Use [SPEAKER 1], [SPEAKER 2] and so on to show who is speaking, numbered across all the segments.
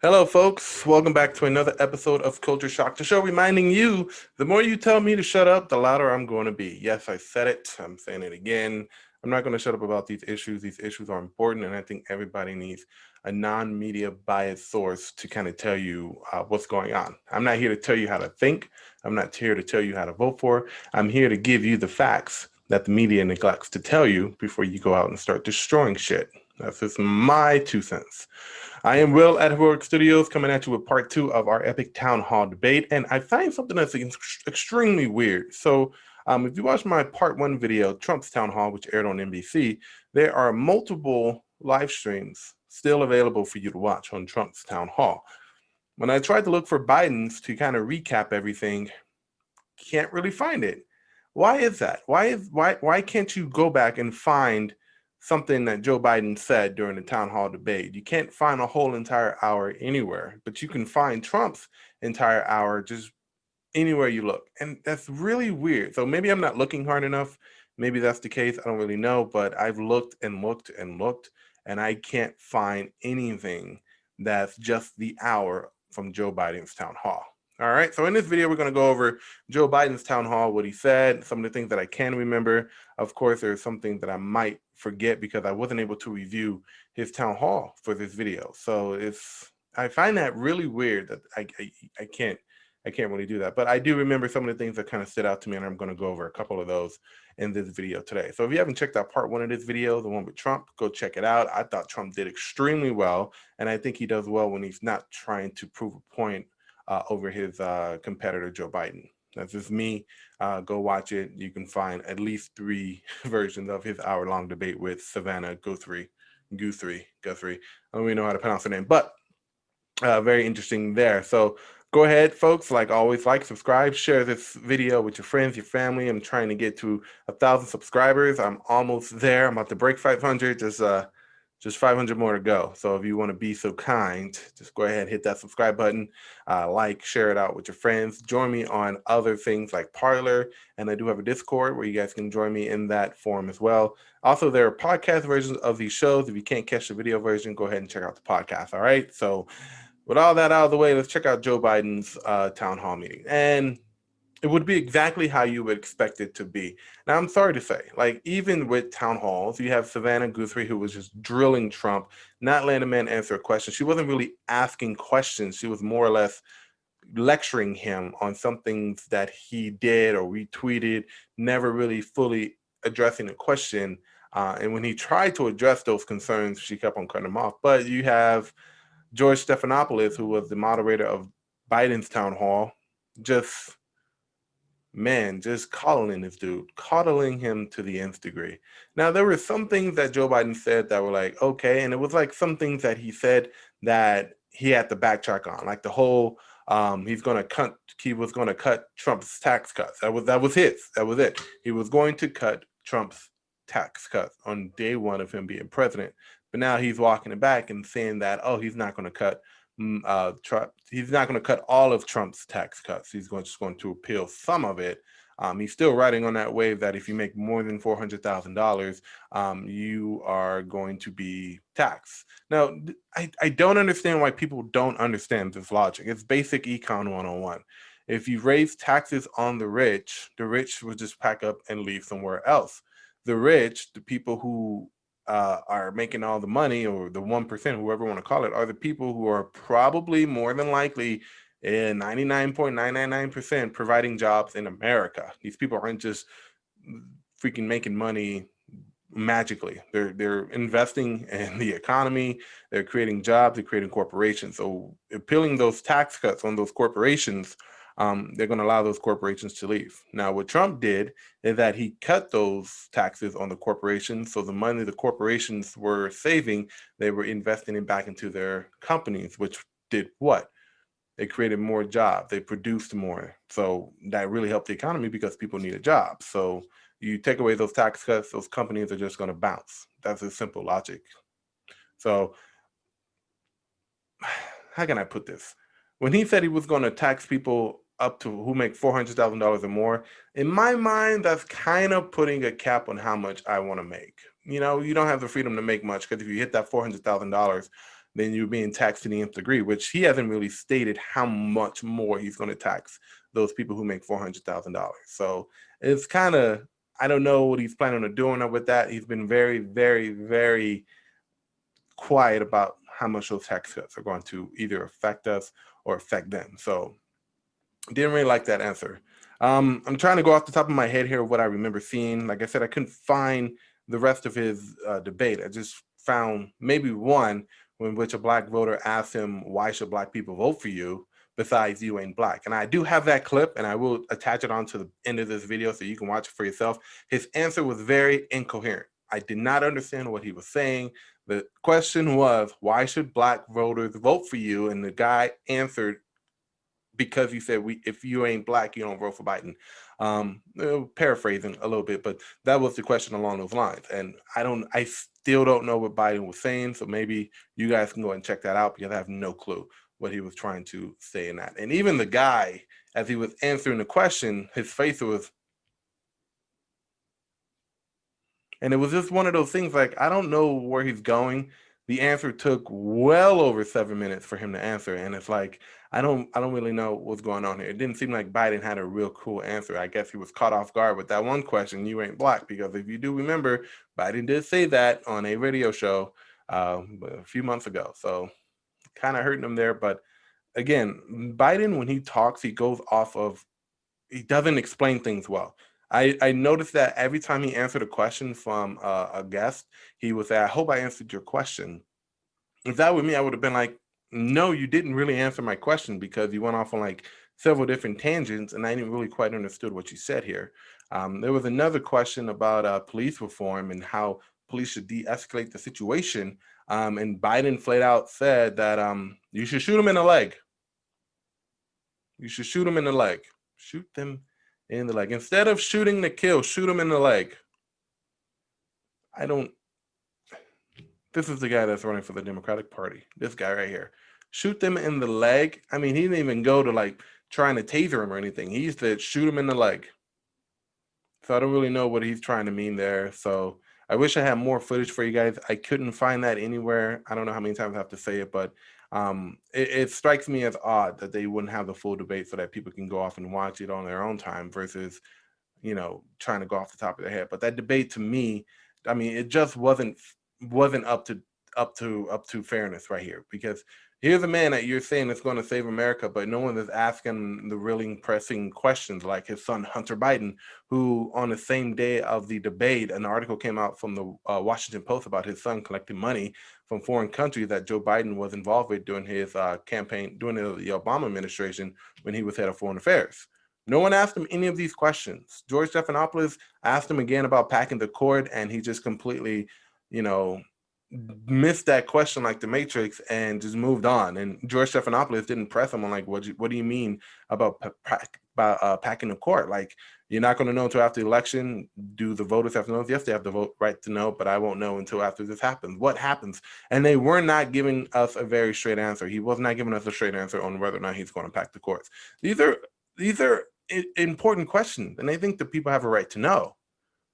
[SPEAKER 1] Hello, folks. Welcome back to another episode of Culture Shock, the show reminding you the more you tell me to shut up, the louder I'm going to be. Yes, I said it. I'm saying it again. I'm not going to shut up about these issues. These issues are important, and I think everybody needs a non media biased source to kind of tell you what's going on. I'm not here to tell you how to think. I'm not here to tell you how to vote for. I'm here to give you the facts that the media neglects to tell you before you go out and start destroying shit. That's just my 2 cents. I am Will at Heroic Studios coming at you with part two of our epic town hall debate. And I find something that's extremely weird. So, if you watch my part one video, Trump's town hall, which aired on NBC, there are multiple live streams still available for you to watch on Trump's town hall. When I tried to look for Biden's to kind of recap everything, can't really find it. Why is that? Why can't you go back and find something that Joe Biden said during the town hall debate? You can't find a whole entire hour anywhere, but you can find Trump's entire hour just anywhere you look. And that's really weird. So maybe I'm not looking hard enough. Maybe that's the case. I don't really know, but I've looked and looked and looked, and I can't find anything that's just the hour from Joe Biden's town hall. All right, so in this video, we're going to go over Joe Biden's town hall, what he said, some of the things that I can remember. Of course, there's something that I might forget because I wasn't able to review his town hall for this video. So I find that really weird that I can't really do that. But I do remember some of the things that kind of stood out to me, and I'm going to go over a couple of those in this video today. So if you haven't checked out part one of this video, the one with Trump, go check it out. I thought Trump did extremely well, and I think he does well when he's not trying to prove a point over his competitor, Joe Biden. That's just me. Go watch it. You can find at least 3 versions of his hour-long debate with Savannah Guthrie. Guthrie. I don't really know how to pronounce her name, but very interesting there. So go ahead, folks. Like always, like, subscribe, share this video with your friends, your family. I'm trying to get to 1,000 subscribers. I'm almost there. I'm about to break 500. Just 500 more to go. So if you want to be so kind, just go ahead and hit that subscribe button, like, share it out with your friends. Join me on other things like Parler, and I do have a Discord where you guys can join me in that forum as well. Also, there are podcast versions of these shows. If you can't catch the video version, go ahead and check out the podcast. All right. So with all that out of the way, let's check out Joe Biden's town hall meeting. And it would be exactly how you would expect it to be. Now, I'm sorry to say, like, even with town halls, you have Savannah Guthrie, who was just drilling Trump, not letting a man answer a question. She wasn't really asking questions. She was more or less lecturing him on some things that he did or retweeted, never really fully addressing the question. And when he tried to address those concerns, she kept on cutting him off. But you have George Stephanopoulos, who was the moderator of Biden's town hall, just just coddling this dude, coddling him to the nth degree. Now, there were some things that Joe Biden said that were like, okay, and it was like some things that he said that he had to backtrack on, like the whole he was gonna cut Trump's tax cuts. That was it. He was going to cut Trump's tax cuts on day one of him being president. But now he's walking it back and saying that, oh, he's not going to cut Trump. He's not going to cut all of Trump's tax cuts. He's just going to appeal some of it. He's still riding on that wave that if you make more than $400,000, you are going to be taxed. Now, I don't understand why people don't understand this logic. It's basic econ 101. If you raise taxes on the rich will just pack up and leave somewhere else. The rich, the people who are making all the money, or the 1%, whoever you want to call it, are the people who are probably more than likely in 99.999% providing jobs in America. These people aren't just freaking making money magically. They're investing in the economy. They're creating jobs. They're creating corporations. So appealing those tax cuts on those corporations, they're going to allow those corporations to leave. Now, what Trump did is that he cut those taxes on the corporations. So the money the corporations were saving, they were investing it back into their companies, which did what? They created more jobs. They produced more. So that really helped the economy because people need a job. So you take away those tax cuts, those companies are just going to bounce. That's a simple logic. So how can I put this? When he said he was going to tax people up to who make $400,000 or more, in my mind, that's kind of putting a cap on how much I want to make. You know, you don't have the freedom to make much because if you hit that $400,000, then you're being taxed to the nth degree, which he hasn't really stated how much more he's going to tax those people who make $400,000. So it's kind of, I don't know what he's planning on doing with that. He's been very, very, very quiet about how much those tax cuts are going to either affect us or affect them. So didn't really like that answer. I'm trying to go off the top of my head here what I remember seeing. Like I said, I couldn't find the rest of his debate. I just found maybe one in which a black voter asked him, why should black people vote for you besides you ain't black? And I do have that clip, and I will attach it onto the end of this video so you can watch it for yourself. His answer was very incoherent. I did not understand what he was saying. The question was, why should black voters vote for you? And the guy answered, because he said, if you ain't black, you don't vote for Biden. Paraphrasing a little bit, but that was the question along those lines. And I still don't know what Biden was saying. So maybe you guys can go and check that out, because I have no clue what he was trying to say in that. And even the guy, as he was answering the question, his face was, and it was just one of those things, like, I don't know where he's going. The answer took well over 7 minutes for him to answer. And it's like, I don't really know what's going on here. It didn't seem like Biden had a real cool answer. I guess he was caught off guard with that one question, you ain't black, because if you do remember, Biden did say that on a radio show a few months ago. So kind of hurting him there. But again, Biden, when he talks, he goes off of, he doesn't explain things well. I noticed that every time he answered a question from a guest, he would say, I hope I answered your question. If that were me, I would have been like, no, you didn't really answer my question, because you went off on like several different tangents and I didn't really quite understood what you said here. There was another question about police reform and how police should de-escalate the situation. And Biden flat out said that you should shoot him in the leg. You should shoot him in the leg. Shoot them in the leg. Instead of shooting to kill, shoot him in the leg. This is the guy that's running for the Democratic Party. This guy right here. Shoot them in the leg. I mean, he didn't even go to like trying to taser him or anything. He said, shoot him in the leg. So I don't really know what he's trying to mean there. So I wish I had more footage for you guys. I couldn't find that anywhere. I don't know how many times I have to say it, but it strikes me as odd that they wouldn't have the full debate so that people can go off and watch it on their own time versus, trying to go off the top of their head. But that debate, to me, I mean, it just wasn't up to fairness right here, because here's a man that you're saying is going to save America, but no one is asking the really pressing questions, like his son Hunter Biden, who on the same day of the debate, an article came out from the Washington Post about his son collecting money from foreign countries that Joe Biden was involved with during his campaign, during the Obama administration, when he was head of foreign affairs. No one asked him any of these questions. George Stephanopoulos asked him again about packing the cord, and he just completely, missed that question like the Matrix and just moved on. And George Stephanopoulos didn't press him on like, what do you mean about packing the court? Like, you're not going to know until after the election. Do the voters have to know? Yes, they have the vote right to know, but I won't know until after this happens. What happens? And they were not giving us a very straight answer. He was not giving us a straight answer on whether or not he's going to pack the courts. These are important questions, and I think the people have a right to know.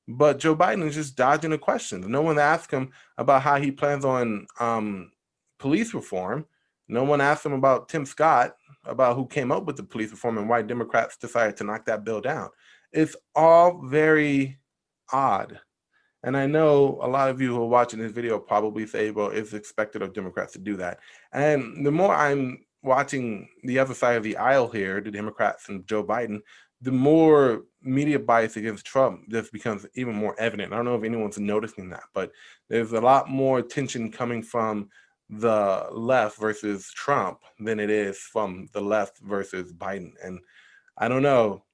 [SPEAKER 1] But Joe Biden is just dodging the questions. No one asked him about how he plans on police reform. No one asked him about Tim Scott, about who came up with the police reform and why Democrats decided to knock that bill down. It's all very odd. And I know a lot of you who are watching this video probably say, well, it's expected of Democrats to do that. And the more I'm watching the other side of the aisle here, the Democrats and Joe Biden, the more media bias against Trump just becomes even more evident. I don't know if anyone's noticing that, but there's a lot more tension coming from the left versus Trump than it is from the left versus Biden. And I don't know.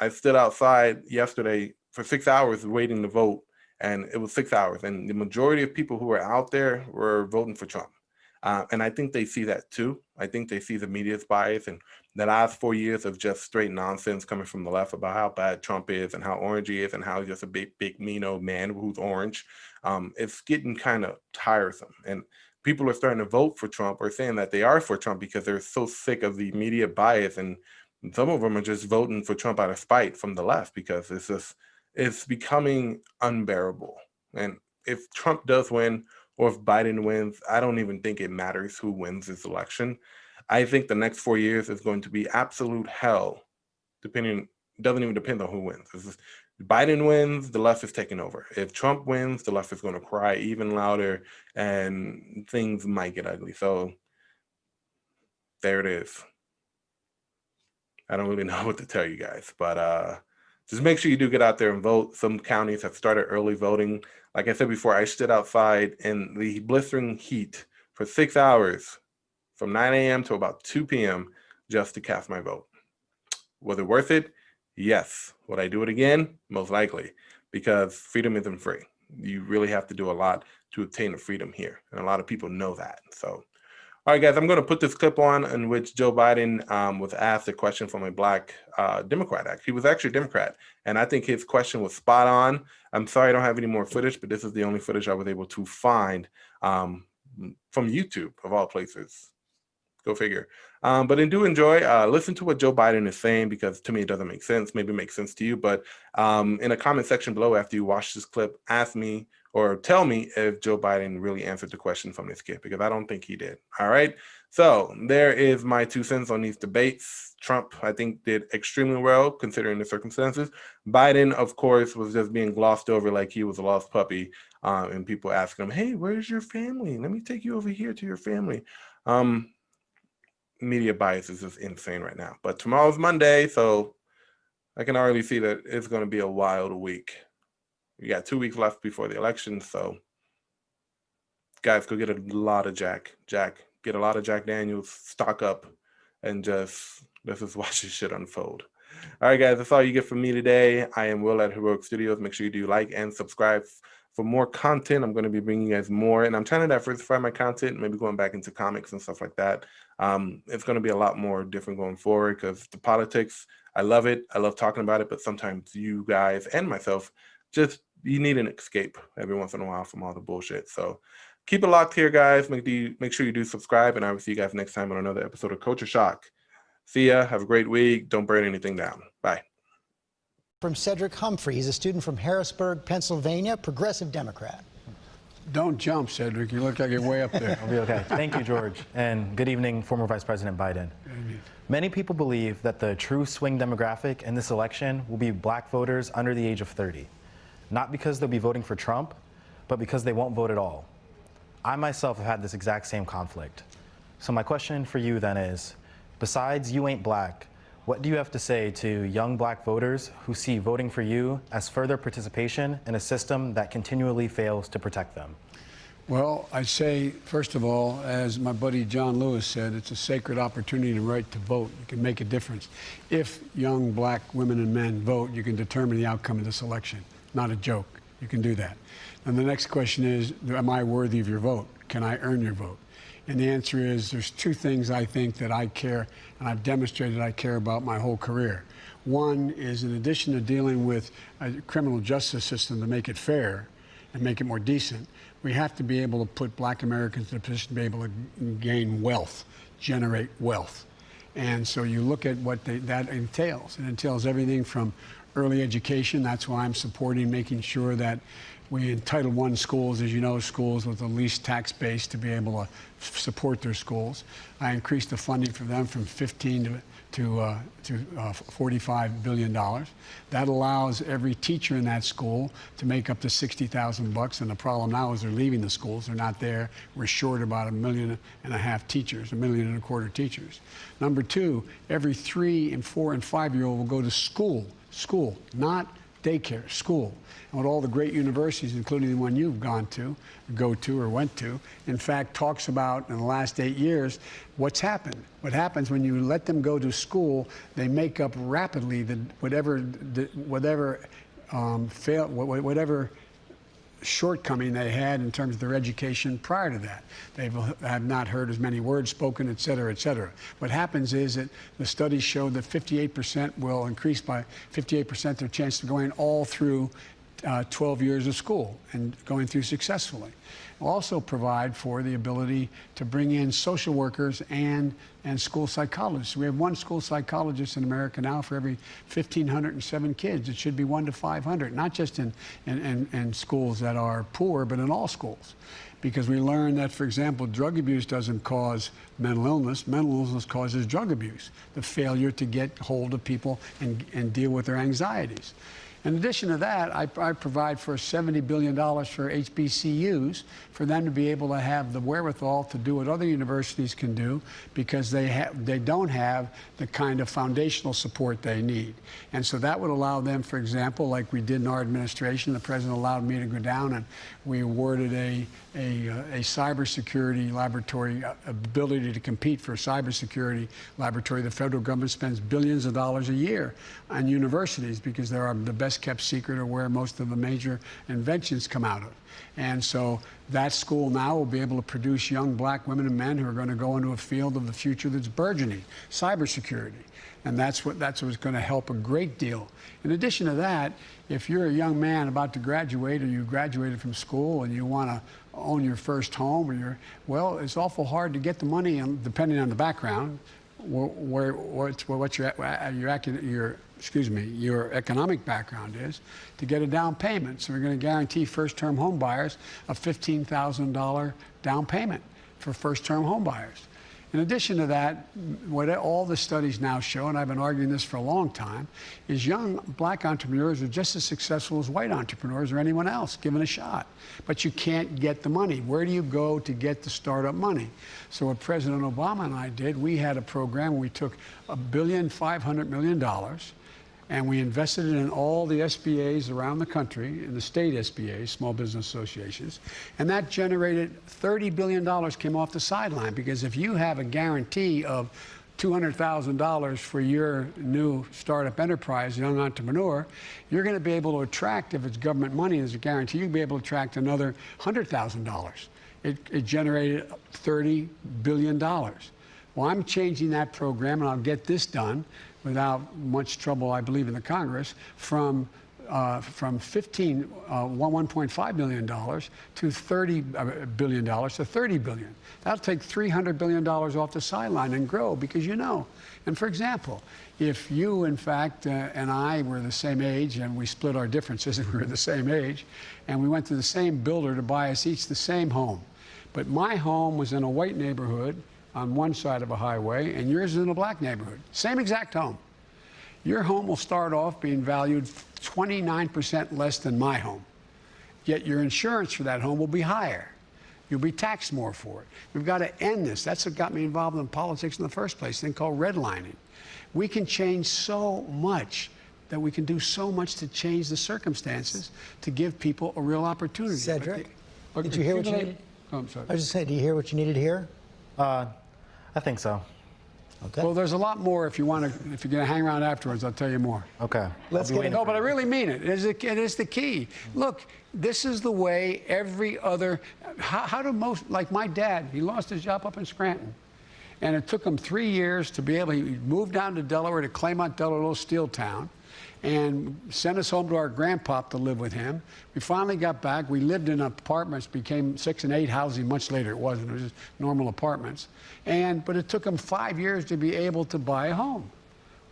[SPEAKER 1] I stood outside yesterday for 6 hours waiting to vote, and it was 6 hours. And the majority of people who were out there were voting for Trump. And I think they see that too. I think they see the media's bias and the last 4 years of just straight nonsense coming from the left about how bad Trump is and how orange he is and how he's just a big, mean old man who's orange. It's getting kind of tiresome. And people are starting to vote for Trump or saying that they are for Trump because they're so sick of the media bias. And some of them are just voting for Trump out of spite from the left because it's becoming unbearable. And if Trump does win, or if Biden wins, I don't even think it matters who wins this election. I think the next 4 years is going to be absolute hell, doesn't even depend on who wins. If Biden wins, the left is taking over. If Trump wins, the left is going to cry even louder and things might get ugly. So there it is. I don't really know what to tell you guys, but just make sure you do get out there and vote. Some counties have started early voting. Like I said before, I stood outside in the blistering heat for 6 hours from 9 a.m. to about 2 p.m. just to cast my vote. Was it worth it? Yes. Would I do it again? Most likely, because freedom isn't free. You really have to do a lot to obtain the freedom here. And a lot of people know that. So, all right, guys, I'm going to put this clip on in which Joe Biden was asked a question from a black Democrat. He was actually a Democrat. And I think his question was spot on. I'm sorry I don't have any more footage, but this is the only footage I was able to find from YouTube, of all places. Go figure. But do enjoy. Listen to what Joe Biden is saying, because to me it doesn't make sense. Maybe it makes sense to you. But in the comment section below after you watch this clip, ask me or tell me if Joe Biden really answered the question from this kid, because I don't think he did. All right. So there is my 2 cents on these debates. Trump, I think, did extremely well considering the circumstances. Biden, of course, was just being glossed over like he was a lost puppy. And people asking him, hey, where's your family? Let me take you over here to your family. Media bias is just insane right now. But tomorrow's Monday, so I can already see that it's going to be a wild week. We got 2 weeks left before the election, so guys, go get a lot of Jack. Get a lot of Jack Daniels, stock up, and let's just watch this shit unfold. All right, guys, that's all you get from me today. I am Will at Heroic Studios. Make sure you do like and subscribe for more content. I'm going to be bringing you guys more, and I'm trying to diversify my content, maybe going back into comics and stuff like that. It's going to be a lot more different going forward, because the politics, I love it. I love talking about it, but sometimes you guys and myself you need an escape every once in a while from all the bullshit. So keep it locked here, guys. Make sure you do subscribe, and I will see you guys next time on another episode of Culture Shock. See ya. Have a great week. Don't burn anything down. Bye.
[SPEAKER 2] From Cedric Humphrey. He's a student from Harrisburg, Pennsylvania, progressive Democrat.
[SPEAKER 3] Don't jump, Cedric. You look like you're way up there.
[SPEAKER 4] I'll be okay. Thank you, George. And good evening, former Vice President Biden. Many people believe that the true swing demographic in this election will be black voters under the age of 30. Not because they'll be voting for Trump, but because they won't vote at all. I myself have had this exact same conflict. So my question for you then is, besides you ain't black, what do you have to say to young black voters who see voting for you as further participation in a system that continually fails to protect them?
[SPEAKER 3] Well, I say, first of all, as my buddy John Lewis said, it's a sacred opportunity and right to vote. You can make a difference. If young black women and men vote, you can determine the outcome of this election. Not a joke. You can do that. And the next question is, am I worthy of your vote? Can I earn your vote? And the answer is, there's 2 things I think that I care, and I've demonstrated I care about my whole career. One is, in addition to dealing with a criminal justice system to make it fair and make it more decent, we have to be able to put black Americans in a position to be able to gain wealth, generate wealth. And so you look at what that entails. It entails everything from early education. That's why I'm supporting making sure that we in Title I schools, as you know, schools with the least tax base to be able to support their schools. I increased the funding for them from 15 to $45 billion. That allows every teacher in that school to make up to $60,000 and the problem now is they're leaving the schools. They're not there. We're short about 1.5 million teachers, 1.25 million teachers. Number 2, every 3-, 4-, and 5-year-old will go to school, not daycare, school. And what all the great universities, including the one you've gone to, or went to, in fact, talks about in the last 8 years, what's happened. What happens when you let them go to school, they make up rapidly whatever shortcoming they had in terms of their education prior to that. They have not heard as many words spoken, et cetera, et cetera. What happens is that the studies show that 58% will increase by 58% their chance of going all through 12 years of school and going through successfully. We'll also provide for the ability to bring in social workers and school psychologists. We have 1 school psychologist in America now for every 1,507 kids. It should be 1 to 500, not just in schools that are poor, but in all schools. because we learned that, for example, drug abuse doesn't cause mental illness. Mental illness causes drug abuse, the failure to get hold of people and deal with their anxieties. In addition to that, I provide for $70 billion for HBCUs, for them to be able to have the wherewithal to do what other universities can do, because they don't have the kind of foundational support they need. And so that would allow them, for example, like we did in our administration, the president allowed me to go down and we awarded a cybersecurity laboratory, ability to compete for a cybersecurity laboratory. The federal government spends billions of dollars a year on universities because they're the best kept secret, or where most of the major inventions come out of. And so that school now will be able to produce young black women and men who are going to go into a field of the future that's burgeoning, cybersecurity. And that's what's going to help a great deal. In addition to that, if you're a young man about to graduate, or you graduated from school and you want to own your first home, or well, it's awful hard to get the money, depending on the background, what your economic background is, to get a down payment. So we're going to guarantee first-term home buyers a $15,000 down payment for first-term home buyers. In addition to that, what all the studies now show, and I've been arguing this for a long time, is young black entrepreneurs are just as successful as white entrepreneurs or anyone else, given a shot. But you can't get the money. Where do you go to get the startup money? So what President Obama and I did, we had a program where we took $1.5 billion, and we invested it in all the SBAs around the country, in the state SBAs, small business associations, and that generated $30 billion came off the sideline, because if you have a guarantee of $200,000 for your new startup enterprise, young entrepreneur, you're going to be able to attract, if it's government money as a guarantee, you'll be able to attract another $100,000. It generated $30 billion. Well, I'm changing that program, and I'll get this done without much trouble, I believe, in the Congress, from $1.5 billion to $30 billion to $30 billion. That'll take $300 billion off the sideline and grow, because and for example, if you, in fact, and I were the same age, and we split our differences and we were the same age, and we went to the same builder to buy us each the same home, but my home was in a white neighborhood on one side of a highway, and yours is in a black neighborhood. Same exact home. Your home will start off being valued 29% less than my home. Yet your insurance for that home will be higher. You'll be taxed more for it. We've got to end this. That's what got me involved in politics in the first place, a thing called redlining. We can change so much, that we can do so much to change the circumstances to give people a real opportunity.
[SPEAKER 2] Cedric, did you hear what you needed?
[SPEAKER 3] Oh, I'm sorry.
[SPEAKER 2] I was just saying, do you hear what you needed to hear?
[SPEAKER 4] I think so.
[SPEAKER 2] Okay.
[SPEAKER 3] Well, there's a lot more. If you're going to hang around afterwards, I'll tell you more.
[SPEAKER 4] Okay.
[SPEAKER 2] Let's get
[SPEAKER 3] No, but I really mean it. It is the key. Look, this is the way every other. How do most, like my dad, he lost his job up in Scranton, and it took him 3 years to be able. He moved down to Delaware, to Claymont, Delaware, a little steel town, and sent us home to our grandpop to live with him. We finally got back. We lived in apartments, became 6 and 8 housing. Much later it wasn't. It was just normal apartments. But it took him 5 years to be able to buy a home.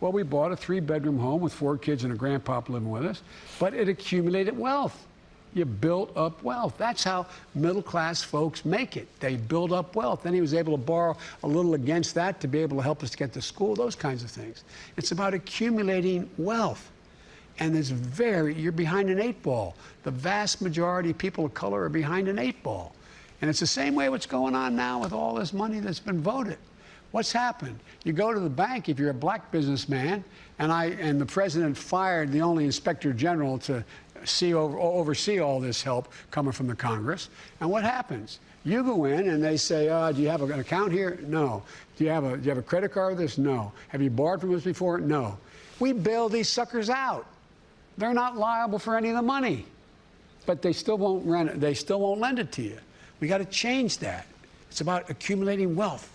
[SPEAKER 3] Well, we bought a 3-bedroom home with 4 kids and a grandpop living with us, but it accumulated wealth. You built up wealth. That's how middle-class folks make it. They build up wealth. Then he was able to borrow a little against that to be able to help us get to school, those kinds of things. It's about accumulating wealth. And you're behind an 8 ball. The vast majority of people of color are behind an 8 ball. And it's the same way what's going on now with all this money that's been voted. What's happened? You go to the bank, if you're a black businessman, and the president fired the only inspector general to oversee all this help coming from the Congress. And what happens? You go in and they say, do you have an account here? No. Do you have a credit card with this? No. Have you borrowed from us before? No. We bail these suckers out. They're not liable for any of the money, but they still won't rent it. They still won't lend it to you. We got to change that. It's about accumulating wealth.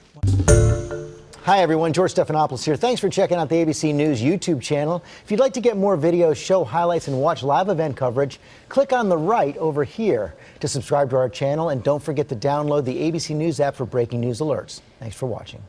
[SPEAKER 2] Hi, everyone. George Stephanopoulos here. Thanks for checking out the ABC News YouTube channel. If you'd like to get more videos, show highlights, and watch live event coverage, click on the right over here to subscribe to our channel. And don't forget to download the ABC News app for breaking news alerts. Thanks for watching.